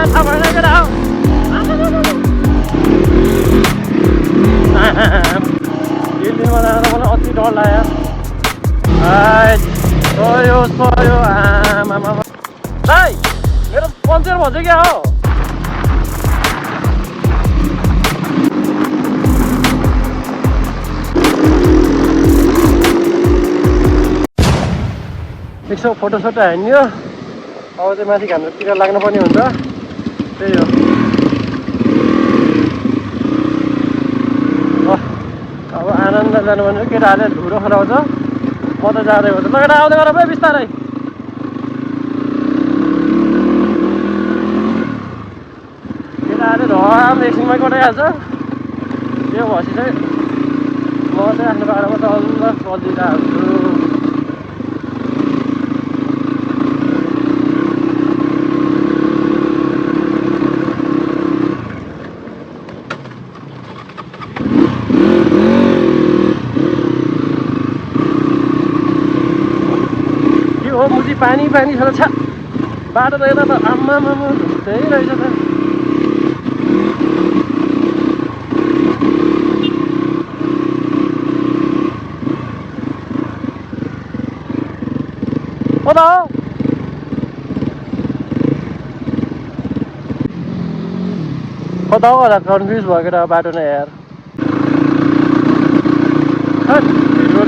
थाहा भएन केटा हो दिल्लीमा जाँदा मलाई अति डर लाग्यो सोयो आमा दाइ मेरो पन्चर भन्छ क्या हो यसो फोटोसोटो हान्यो अब चाहिँ माथि घामतिर लाग्नुपर्ने हुन्छ त्यही हो अब आनन्द जानु भने केटाहरूले धुरो खराउँछ म त जाँदै हुन्छ ल केटा आउँदै गर भाइ बिस्तारै केटाहरूले धम एकछिनमै कटाइहाल्छ त्यो भएपछि चाहिँ म चाहिँ आफ्नो बाटोमा चलिरहेको हुन्छु मुजी पानी छ छ बाटो त यता त आम्मा धेरै रहेछ त कता हो कता हो होला कन्फ्युज भयो केटा बाटो नै यार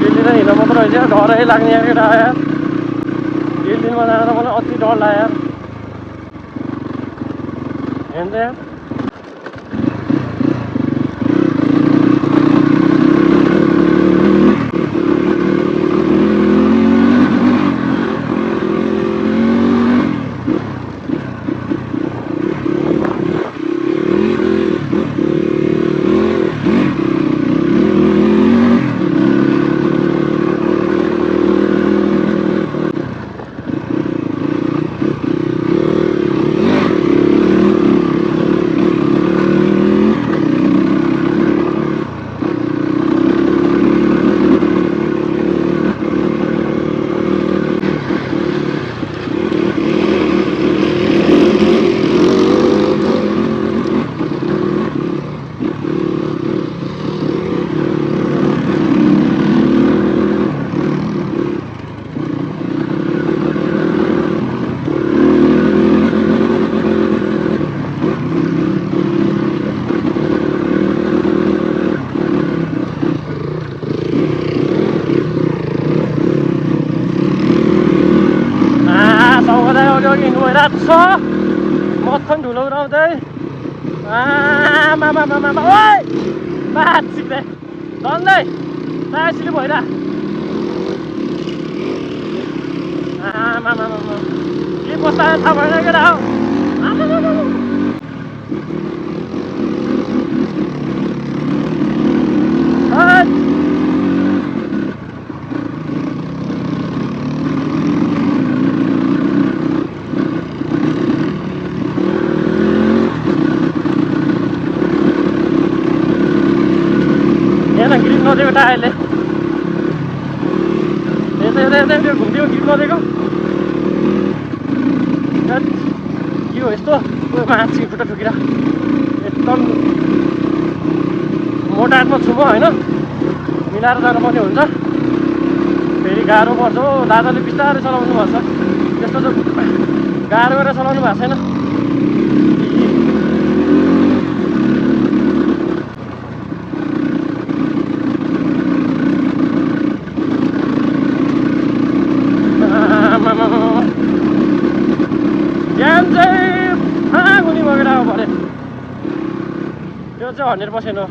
दिल्ली नै हिँड्न मात्र रहेछ डरै लाग्ने यार केटा यार दिल्लीमा जाँदा मलाई अति डर लाग्यो हेर्छ यार हिँड्नु छ मथन ढुलो उडाउँदै आमा ओइ बात सिक्दै झन्दै तासिली भइरा आमा के कस्ता थाहा भएन केटा हो ग्रिप नदिएको टायरले यता घुमिदियो ग्रिप नदिएको के हो यस्तो मान्छे खुट्टा ठुकिरा एकदम मोटारमा छु म होइन मिलाएर जानुपर्ने हुन्छ फेरि गाह्रो पर्छ हो दादाले बिस्तारै चलाउनु पर्छ त्यस्तो चाहिँ गाह्रो गरेर चलाउनु भएको छैन ज्यान चाहिँ फागुनी बगेर आयो भने त्यो चाहिँ 100% हो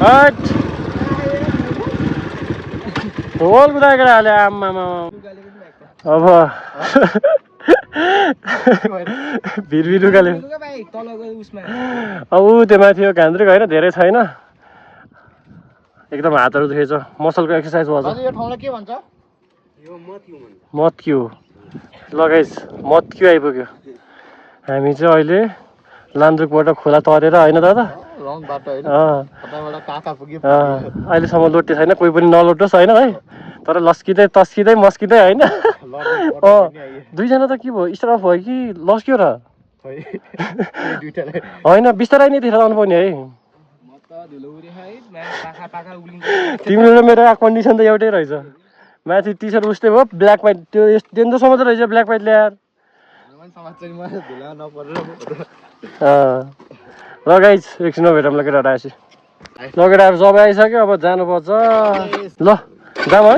हट ढोल कुदाएको हाले आम्मामा अब भिरभिर उकाल्यो अब ऊ त्यो माथि घान्द्रेको होइन धेरै छैन एकदम हातहरू दुखेछ मसलको एक्सर्साइज भन्छ यो ठाउँलाई के भन्छ मत्क्यु ल गाइस मत्क्यु आइपुग्यो हामी चाहिँ अहिले लान्द्रुकबाट खोला तरेर होइन दादा रङ बाटो होइन कताबाट काका पुग्यो अहिलेसम्म लोटे छैन कोही पनि नलोटोस् होइन है तर लस्किँदै तस्किँदै मस्किँदै होइन दुईजना त के भयो स्टाफ भयो कि लस्क्यो र होइन बिस्तारै नै देखेर आउनु पर्ने है तिम्रो र मेरो कन्डिसन त एउटै रहेछ माथि टी सर्ट उस्तै भयो ब्ल्याक व्हाइट त्यो डेन्जरसम्म त रहेछ ब्ल्याक व्हाइट ल्याएर ल गाइज एकछिनमा भेटौँला केटाहरू आएपछि ल केटाहरू सबै आइसक्यो अब जानुपर्छ ल जाम है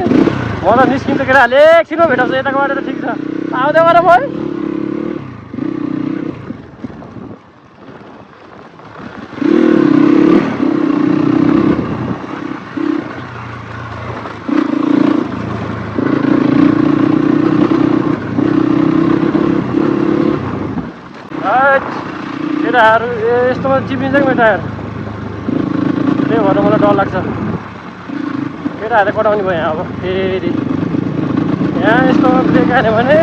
म त निस्किन्छ केटाहरूले एकछिनमा भेटाउँछ यताको बाटो त ठिक छ आउँदै गर भयो केटाहरू यस्तोमा चिप्लिन्छ कि मेरो टायर त्यही भएर मलाई डर लाग्छ केटाहरूले कटाउने भयो यहाँ अब फेरि यहाँ यस्तोमा ब्रेक हाल्यो भने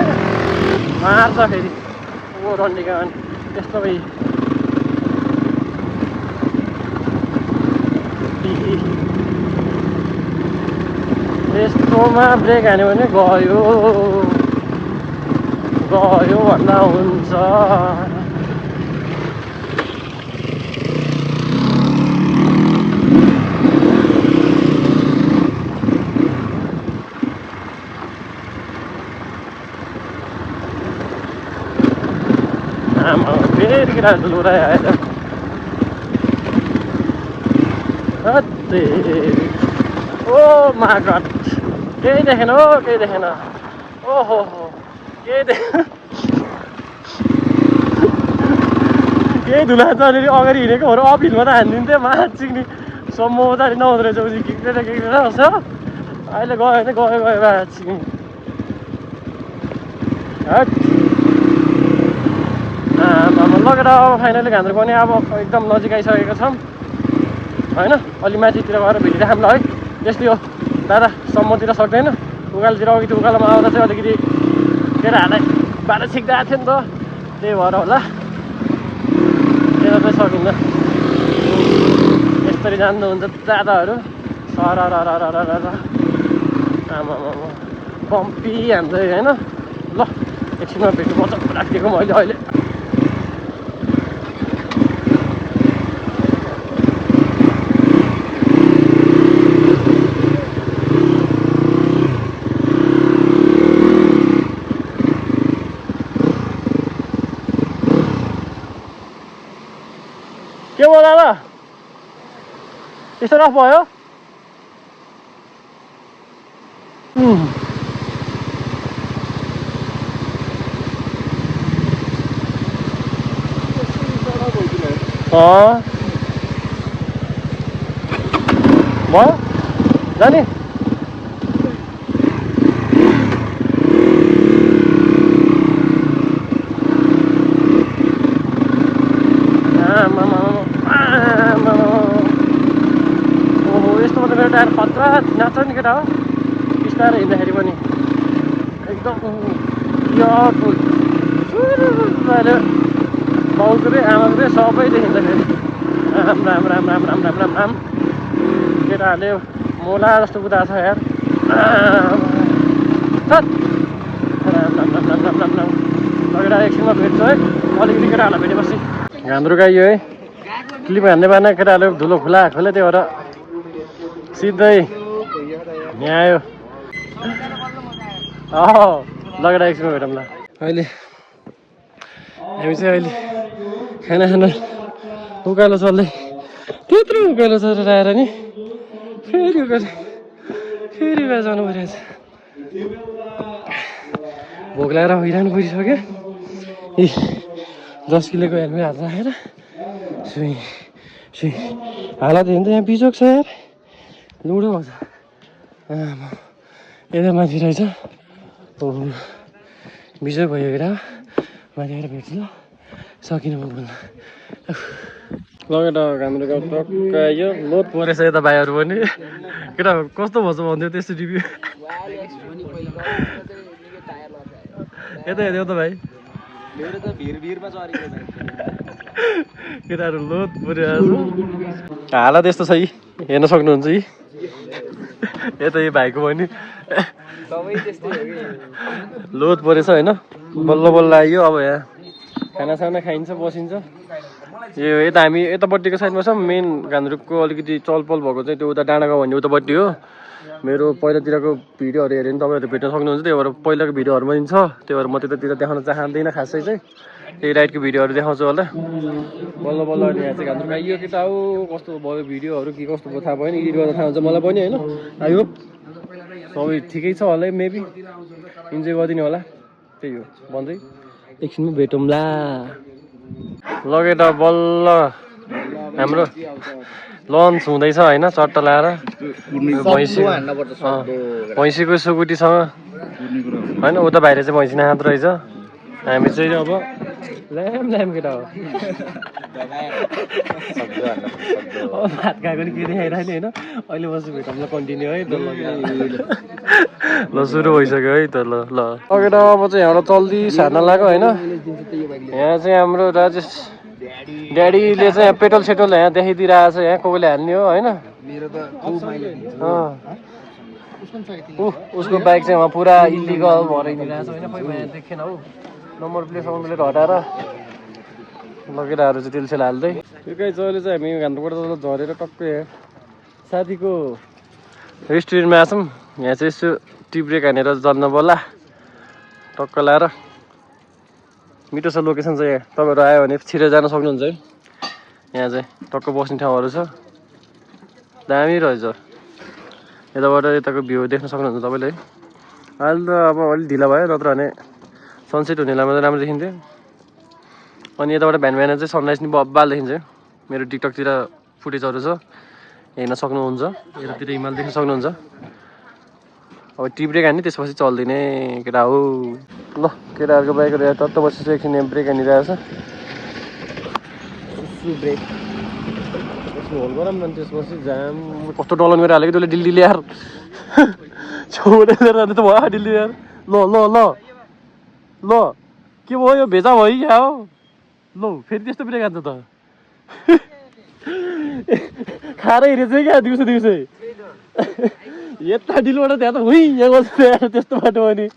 मार्छ फेरि ओ रन्डिका भने त्यस्तो भइ यस्तोमा ब्रेक हाल्यो भने गयो गयो भन्दा हुन्छ फेरि केटाहरू लुराइ आएछ ओ मा गड केही देखेन हो केही देखेन ओहो केही केही धुला त अलिअलि अगाडि हिँडेकोहरू अफिसमा त हानिदिन्थ्यो माछिक्ने सम्म त नहुँदो रहेछ उसी किक्रेर आउँछ अहिले गयो भने गयो माछिक्ने हट लगेर अब फाइनली घान्द्रुक पनि अब एकदम नजिक आइसकेको छौँ होइन अलि माथितिर गएर भेटिराखौँ ल है त्यस्तै हो दादा सम्मतिर सक्दैन उकालोतिर अघि त्यो उकालोमा आउँदा चाहिँ अलिकति केटाहरूलाई बाटो छिक्दा आएको थियो नि त त्यही भएर होला त्यता चाहिँ सकिन्न यसरी जान्नुहुन्छ दादाहरू सर आमा पम्पी हान्दै होइन ल एकछिनमा भेट्नुपर्छ राखिदिएको मैले अहिले के भयो दादा यस्तो रफ भयो भयो जाने ओहो यस्तोमा त मेरो टायर खतरा नाच्छ नि केटा हो बिस्तारै हिँड्दाखेरि पनि एकदम बाउको रे आमाको रे सबै देखिन्छ फेरि राम राम राम राम राम राम राम राम केटाहरूले मोला जस्तो कुदाएको छ यार राम राम राम राम राम राम राम लगेर एकछिनमा भेट्छु है अलिकति केटाहरूलाई भेटेपछि घान्द्रुक आइयो है क्लिप हान्ने बाना केटाहरूले धुलो खुला खोले त्यो भएर सिधै यहाँ आयो लगेर एकछिनमा भेटौँ ल अहिले हामी चाहिँ अहिले खाना उकालो चल्दै त्यत्रो उकालो चलेर आएर नि फेरि उकालो जानु परिरहेछ भोक लागेर हैरान परिसक्यो 10 किलोको हेलमेट हात राखेर हालत हेर्नु त यहाँ बिजोक छ यार लुडो भन्छ यता माथि रहेछ बिजोक भयो केटा माथि आएर भेट्छु ल सकिन म बोल्न लगेर हाम्रो गाउँ टक्क आयो लोड परेछ यता भाइहरू पनि केटा कस्तो भन्छ भन्थ्यो त्यस्तो रिभ्यू यता हेऱ्यौ त भाइ केटाहरू लोड परिरहेको छ हालत यस्तो छ यी हेर्न सक्नुहुन्छ यी यता यो भाइको पनि लोड परेछ होइन बल्ल बल्ल आइयो अब यहाँ खानासाना खाइन्छ बसिन्छ यो यता हामी यतापट्टिको साइडमा छ मेन घान्द्रुकको अलिकति चलपल भएको चाहिँ त्यो उता डाँडागाउँ भन्ने उतापट्टि हो मेरो पहिलातिरको भिडियोहरू हेऱ्यो भने तपाईँहरू भेट्न सक्नुहुन्छ त्यही भएर पहिलाको भिडियोहरूमा पनि छ त्यही भएर म त्यतातिर देखाउन चाहँदैन खासै चाहिँ त्यही राइडको भिडियोहरू देखाउँछु होला बल्ल बल्ल अनि यहाँ चाहिँ घान्द्रुक आइयो केटा हो कस्तो भयो भिडियोहरू के कस्तो भयो थाहा भएन एडिट गर्दा थाहा हुन्छ मलाई पनि होइन आई होप सबै ठिकै छ होला मेबी इन्जोय गरिदिने होला त्यही हो भन्दै एकछिनमा भेटौँला लगेर बल्ल हाम्रो लन्च हुँदैछ होइन चट्ट लाएर भैँसीको सुकुटीसँग होइन उता बाहिर चाहिँ भैँसी नाथ रहेछ हामी चाहिँ अब ल्याम केटा हो भात खाएको नि के देखाइरहेको होइन अहिले बस्छु भेटौँला कन्टिन्यू है ल सुरु भइसक्यो है त ल लगेर अब चाहिँ यहाँबाट चल्दी सार्न लाग्यो होइन यहाँ चाहिँ हाम्रो राजेश ड्याडीले चाहिँ पेट्रोल सेट्रोल यहाँ देखाइदिइरहेको छ यहाँ कोहीले हाल्ने हो होइन उसको बाइक चाहिँ उहाँ पुरा इलिगल भराइदिइरहेको छ होइन पहिला यहाँ देखेन हौ नम्बर प्लेट सम्बन्धले हटाएर लगेराहरू चाहिँ तेलसेल हाल्दै त्यो कहीँ जहिले चाहिँ हामी घान्द्रुकबाट झरेर टक्कै यहाँ साथीको रेस्टुरेन्टमा आछौँ यहाँ चाहिँ यसो टी ब्रेक हानेर जल्न बोला टक्क लाएर मिठो छ लोकेसन चाहिँ यहाँ तपाईँहरू आयो भने छिरेर जान सक्नुहुन्छ है यहाँ चाहिँ टक्क बस्ने ठाउँहरू छ दामी रहेछ यताबाट यताको भ्यू देख्न सक्नुहुन्छ तपाईँले है अहिले त अब अलिक ढिला भयो नत्र भने सनसेट हुने बेलामा राम्रो देखिन्थ्यो अनि यताबाट बिहान बिहान चाहिँ सनराइज नि बब्बाल देखिन्छ मेरो टिकटकतिर फुटेजहरू छ हेर्न सक्नुहुन्छ यतातिर हिमाल देख्न सक्नुहुन्छ अब टी ब्रेक हान्ने त्यसपछि चल्दिने केटा हो ल केटाहरूको बाइकहरू यहाँ टट्ट बसेर एकछिन यहाँ ब्रेक हानिरहेको ब्रेक होल गरौँ न त्यसपछि जाम कस्तो डलन गरेर हालेको त्यसले दिल्ली ल्याएर छोडेर त भयो दिल्ली ल्याएर ल ल ल ल के भयो यो भेजा भयो क्या हो ल फेरि त्यस्तो ब्रेक हान्छ त खारै रहेछ क्या दिउँसो दिउँसै यता डिलबाट त्यहाँ त हुँ यहाँ गर्छ त्यस्तो बाटो भने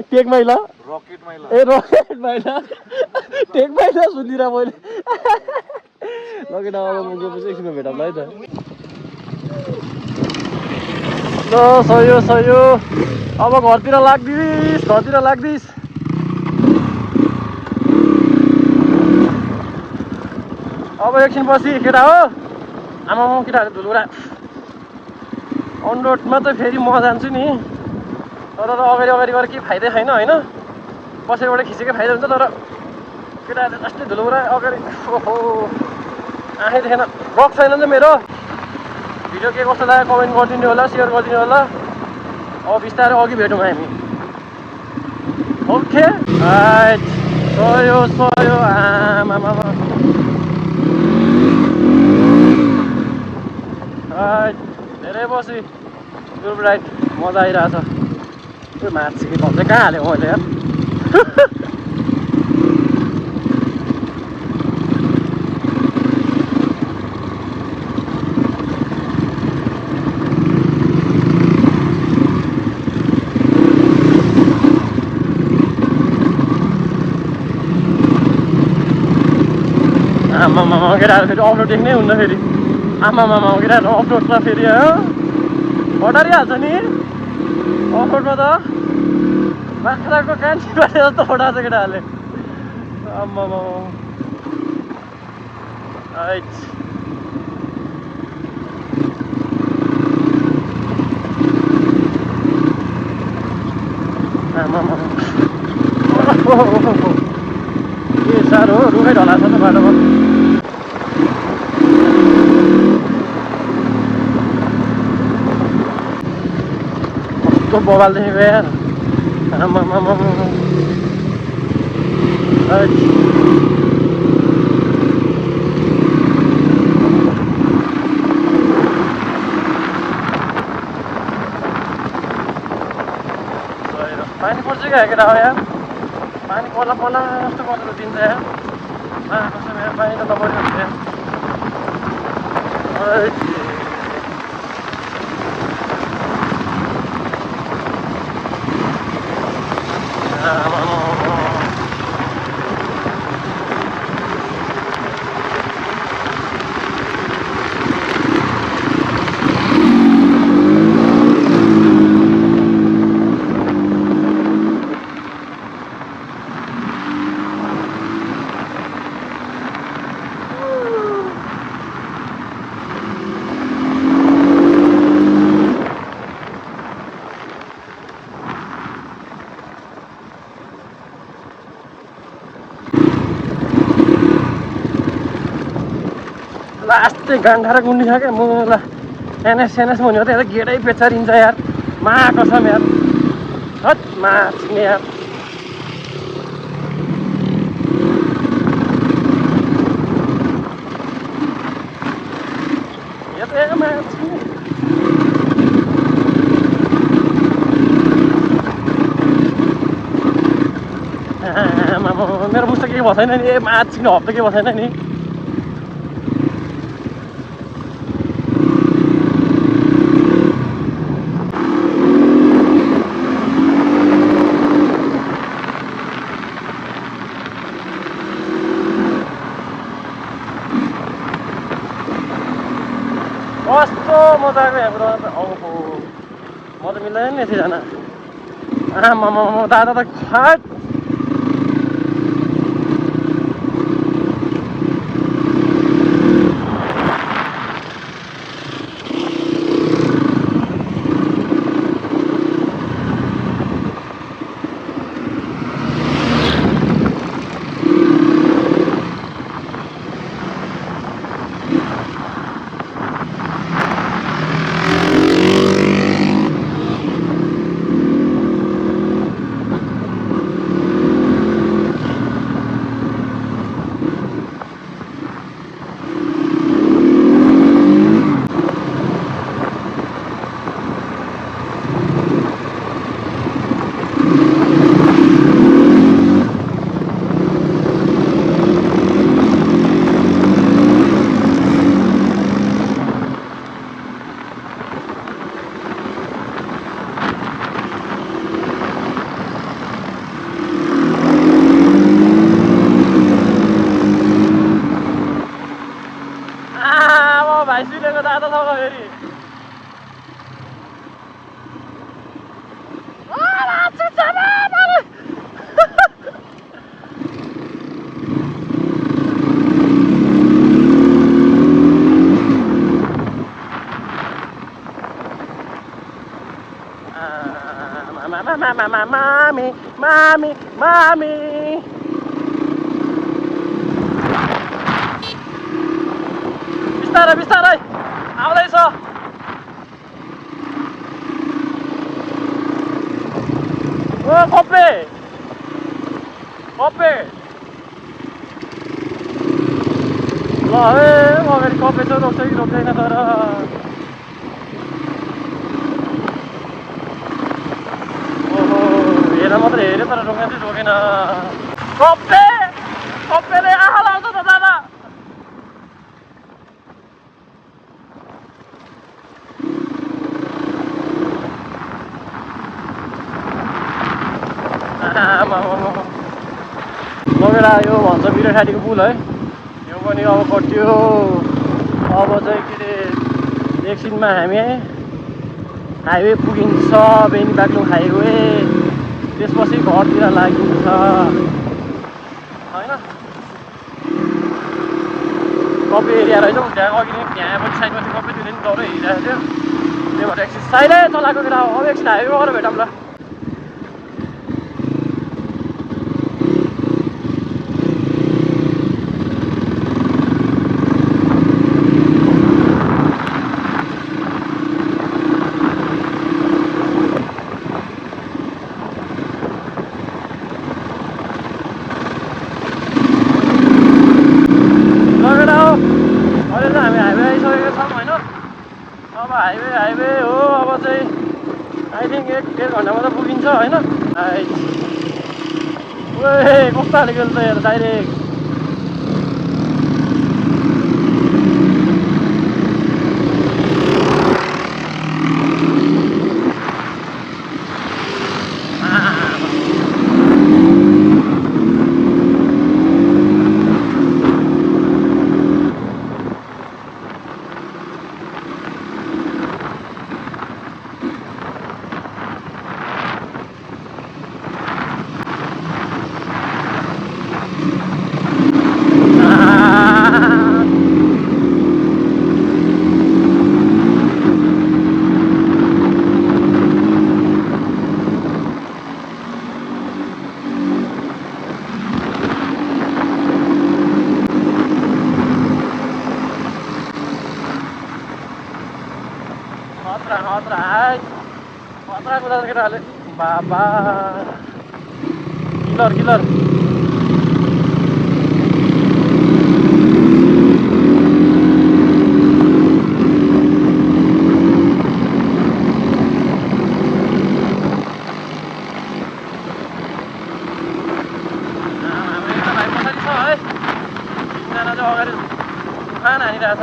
टेक माइला ए रकेट माइला टेक माइला सुनिदिएर मैले लगेर अब म गएपछि एकछिनमा भेटौँला है त ल सयो सयो अब घरतिर लाग्दिस् अब एकछिन पछि केटा हो आमा केटाहरू धुलुरा अन रोडमा त फेरि म जान्छु नि तर अगाडि गएर केही फाइदै छैन होइन कसैबाट खिचेकै फाइदा हुन्छ तर केटाहरूले जस्तै धुलुरा अगाडि ओहो आँखै देखेन ब्लग छैन नि मेरो भिडियो के कस्तो लाग्यो कमेन्ट गरिदिनु होला सेयर गरिदिनु होला अब बिस्तारै अघि भेटौँ हामी ओके सयो आमा धेरै बसी ग्रुप राइड मजा आइरहेछ त्यो मार्छ कि भन्छ कहाँ हालेँ मैले यार आमा केटाहरू फेरि अफरोड देख्नै हुन्न फेरि आमा केटाहरू अफरोडमा फेरि हो हटारिहाल्छ नि अफरोडमा त बाख्राको कान्छी बाटे जस्तो हटाएको छ केटाहरूले आमा के साह्रो रुखै ढला छ त बाटोमा कस्तो बवाल देखेको यार आमामामा पानी पर्छ क्या केटा हो यार पानी पर्ला पर्ला जस्तो गरेर दिन्छ यार कसम यार पानी त नपऱ्यो यार लास्टै गान्ठा र गुन्डी छ क्या म ल एनएस मुनि हो त यता गेटै पेचारिन्छ यार मा कसम यार हट माछिने यार यता माछिने मेरो मुख त केही भएको छैन नि ए माछिने हप्ता केही भएको छैन नि कस्तो मजाको यहाँबाट ओहो म त मिल्दैन नि यति जान आमामा दादा त खाट भाइ सुनेको दादा छ फेरि मामी बिस्तारै बिस्तारै आउँदैछ ओ कपे ल है अगाडि कपे छ रोक्छ कि रोक्दैन तर ओहो हेर मात्रै हेऱ्यो तर रोक्न चाहिँ रोकेन कपेले आँखा लाउँछ त दादा लगेर आयो भन्छ बिराठाडीको पुल है यो पनि अब कट्यो अब चाहिँ के अरे एकछिनमा हामी हाइवे पुगिन्छ बेनी बाग्लुङ हाइवे त्यसपछि घरतिर लागिन्छ होइन कपी एरिया रहेछ त्यहाँ अघि नै त्यहाँ पनि साइडमा चाहिँ कपीतिर नि डरै हिँडिरहेको थियो त्यही भएर एकछिन साइडै चलाएको केटा अब एकछिन हाइवे गएर भेटौँ ल हाइवे हो अब चाहिँ आई थिङ्क 1-1.5 घन्टामा त पुगिन्छ होइन ओए कस्तो खाले गेल त यार डाइरेक्ट खतरा कुदाउँछ केटाहरूले बाबा किलर अगाडि उखान हानिरहेछ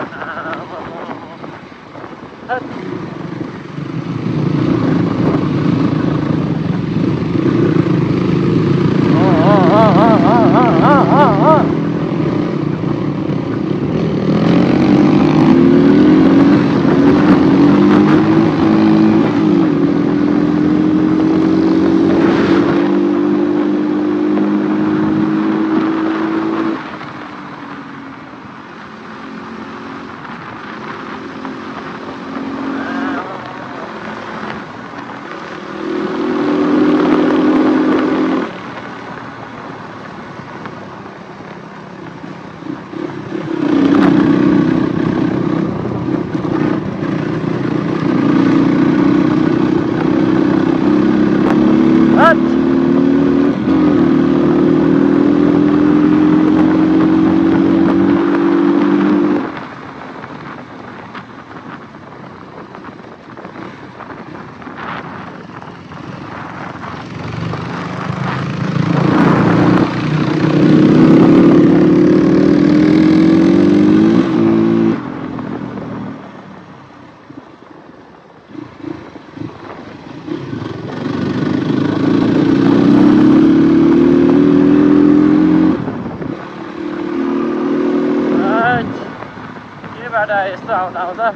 यस्तो आउँदा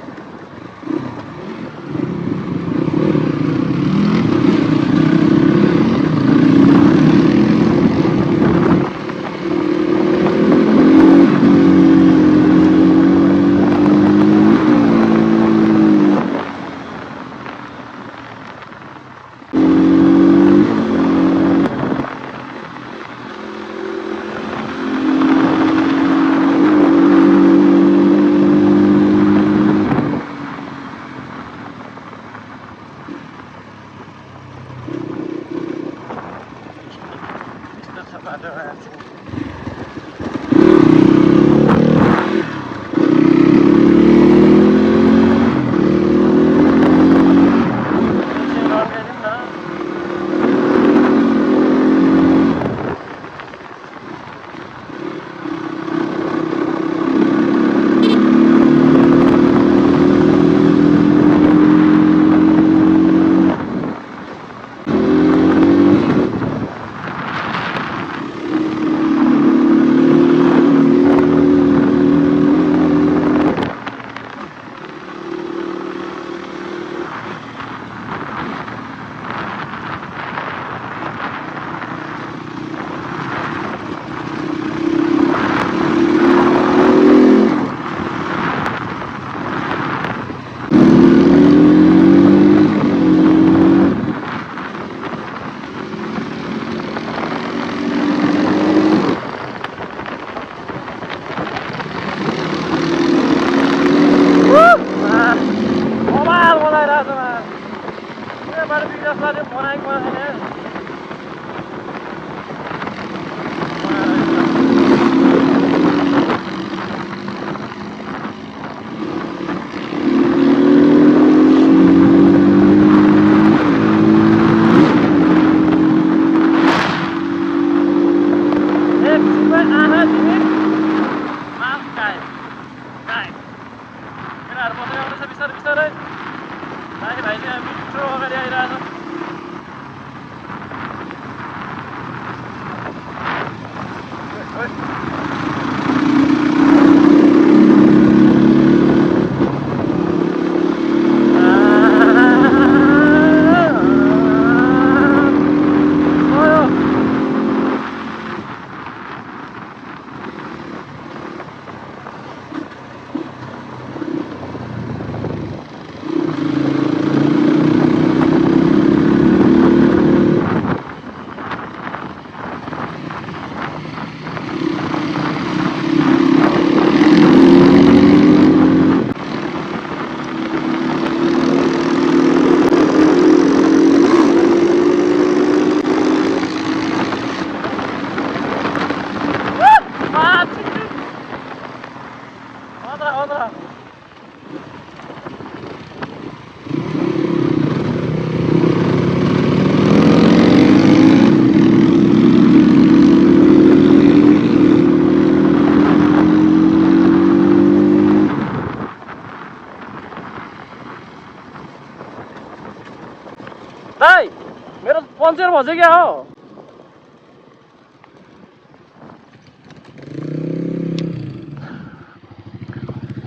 भन्छ क्या हो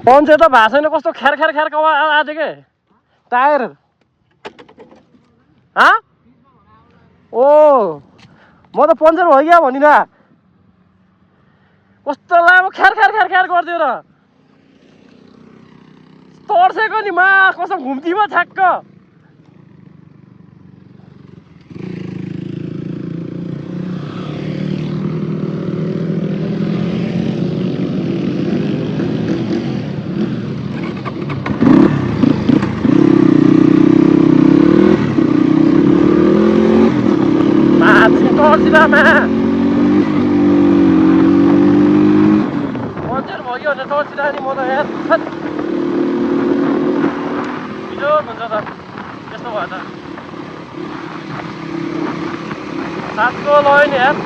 पञ्चर त भएको छैन कस्तो ख्यार ख्यार ख्यार आएको के टायर ओ म त पञ्चर भयो क्या भनिँदा कस्तो लामो ख्यार ख्यार ख्यार ख्यार गरिदियो र तर्सेको नि मा कसम घुम्तीमा ठ्याक्क तर्सिँदामा पञ्चर भयो भने तर्सिँदा नि म त यार हिजो हुन्छ त त्यस्तो भयो त सातको लयो नि यार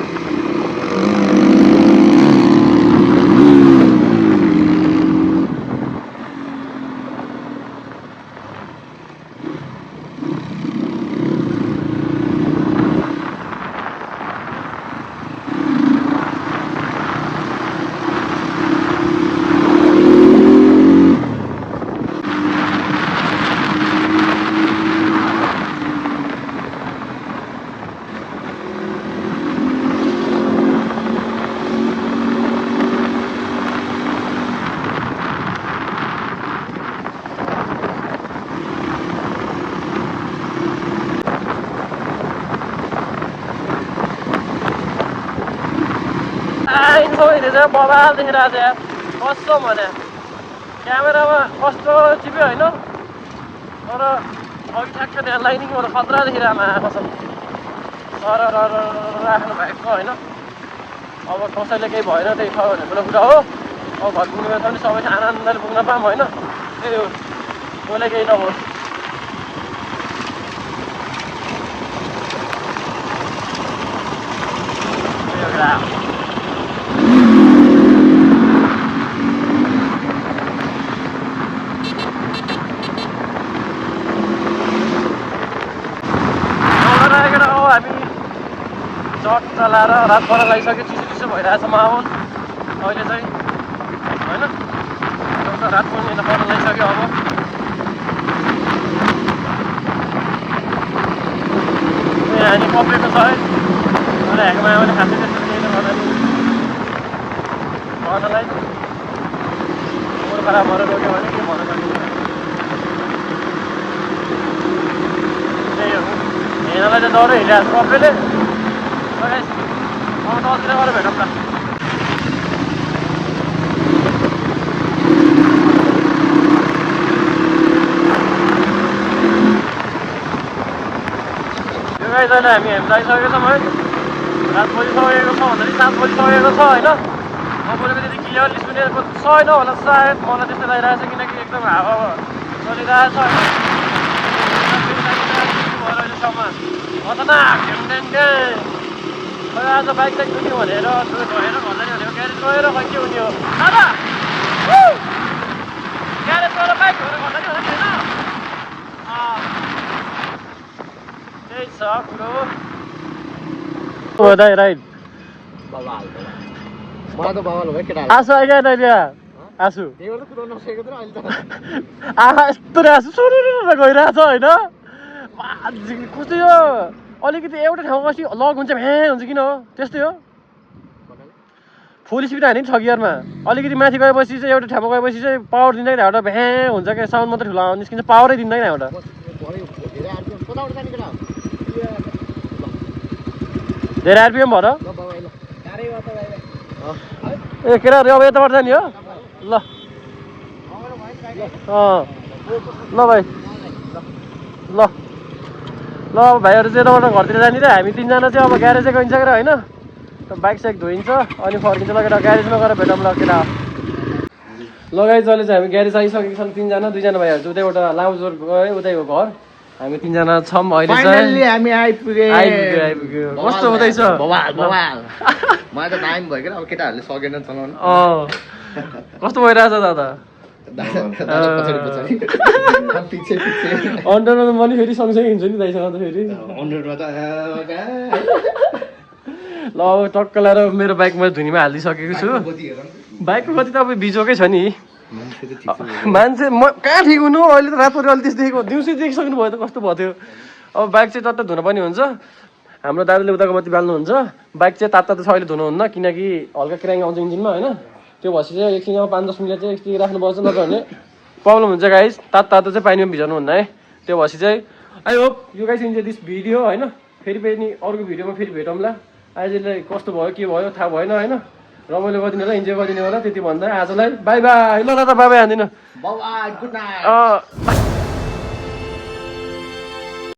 बबाल देखिरहेको छ यार कस्तो भने क्यामेरामा कस्तो चिप्यो होइन तर अघि ठ्याक्क त्यहाँ लाइनिङबाट खतरा देखिरहेको कसम सर राख्नु भएको होइन अब कसैले केही भएन त्यही छ भने ठुलो कुरा हो अब घर पुग्नु छ भने सबै आनन्दले पुग्न पाऊँ होइन त्यही हो कसले केही नहोस् चट चलाएर रात पर लगाइसक्यो चिसो चिसो भइरहेछ माहौल अहिले चाहिँ होइन रात पनि पर लगाइसक्यो अब हामी कपेको छ है अहिले ह्याङमा आउने खासै त्यस्तो केही गर्दैन गर्नलाई मोर खराब भएर रोक्यो भने के भन्न सकिन्छ त्यही हो हेर्नलाई चाहिँ डरै हिँडिरहेको छ कपेले अब नजिक गएर भेटौँ न यो गाई चाहिँ हामी जाइसकेको छौँ है रात बजिसकेको छ भन्दाखेरि 7 बजिसकेको छ होइन म बोलेको त्यति क्लियरली सुनेको छैन होला सायद मलाई त्यस्तो लागिरहेको छ किनकि एकदम हावा चलिरहेको छ अहिलेसम्म खतरनाक खै आज बाइक साइक दुख्यो भनेर धोएर भन्दैन भनेको ग्यारेज गएर खै के हुने हो दादा ग्यारेज गएर बाइक धोएर भन्दैन भनेको छैन त्यही छ कुरो हो दाइ राइट आसु आइगा दाइ आसु यस्तो आसु सुरु गइरहेछ होइन कस्तो यो अलिकति एउटा ठाउँमा कति लक हुन्छ भ्याँ हुन्छ किन हो त्यस्तै हो फुल स्पिड हाने नि 6 गियरमा अलिकति माथि गएपछि चाहिँ एउटा ठाउँमा गएपछि चाहिँ पावर दिँदाखेरि हाउडा भ्याँ हुन्छ क्या साउन्ड मात्रै ठुलो निस्किन्छ पावरै दिँदैन हाउडा धेरै आरपिएम भएर ए केटाहरू अब यताबाट जाने हो ल ल भाइ ल ल अब भाइहरू चाहिँ यताबाट घरतिर जाने र हामी 3 जना चाहिँ अब ग्यारेजै गइन्छ क्या होइन बाइक साइक धोइन्छ अनि फर्किन्छ लगेर ग्यारेजमा गएर भेटौँ ल केटा लगाइ जहिले चाहिँ हामी ग्यारेज आइसकेको छौँ 3 जना 2 जना भाइहरू चाहिँ उतैबाट लाउजोर गयो उतै हो घर हामी 3 जना छौँ अहिले चाहिँ हामी आइपुग्यो कस्तो हुँदैछ मलाई त टाइम भयो क्या अब केटाहरूले सकेन चलाउनु कस्तो भइरहेछ दादा अन्डरमा त मैले फेरि सँगसँगै हिँड्छु नि दाइसँग त फेरि ल अब टक्क लाएर मेरो बाइक मैले धुनीमा हालिदिइसकेको छु बाइकको गति त अब बिजोकै छ नि मान्छे म कहाँ ठिक हुनु अहिले त रातभरि अलि त्यस्तो देखेको दिउँसै देखिसक्नु भयो त कस्तो भयो थियो अब बाइक चाहिँ टट्ट धुन पनि हुन्छ हाम्रो दाजुले उताको बत्ती बाल्नुहुन्छ बाइक चाहिँ तात्ता त अहिले धुनुहुन्न किनकि हल्का क्राङ आउँछ इन्जिनमा होइन त्यो भएपछि चाहिँ एकछिन 5-10 मिनट चाहिँ एकछिन राख्नुपर्छ नत्र भने प्रब्लम हुन्छ गाइस तातो चाहिँ पानीमा भिजाउनु हुन्न है त्यो भएपछि चाहिँ I hope you guys enjoy this video होइन फेरि पनि अर्को भिडियोमा फेरि भेटौँला आजलाई कस्तो भयो के भयो थाहा भएन होइन रमाइलो गरिदिनु होला इन्जोय गरिदिनु होला त्यति भन्दा आजलाई बाई बाई ल दादा बाई बाई हान्दिनँ गुड नाइट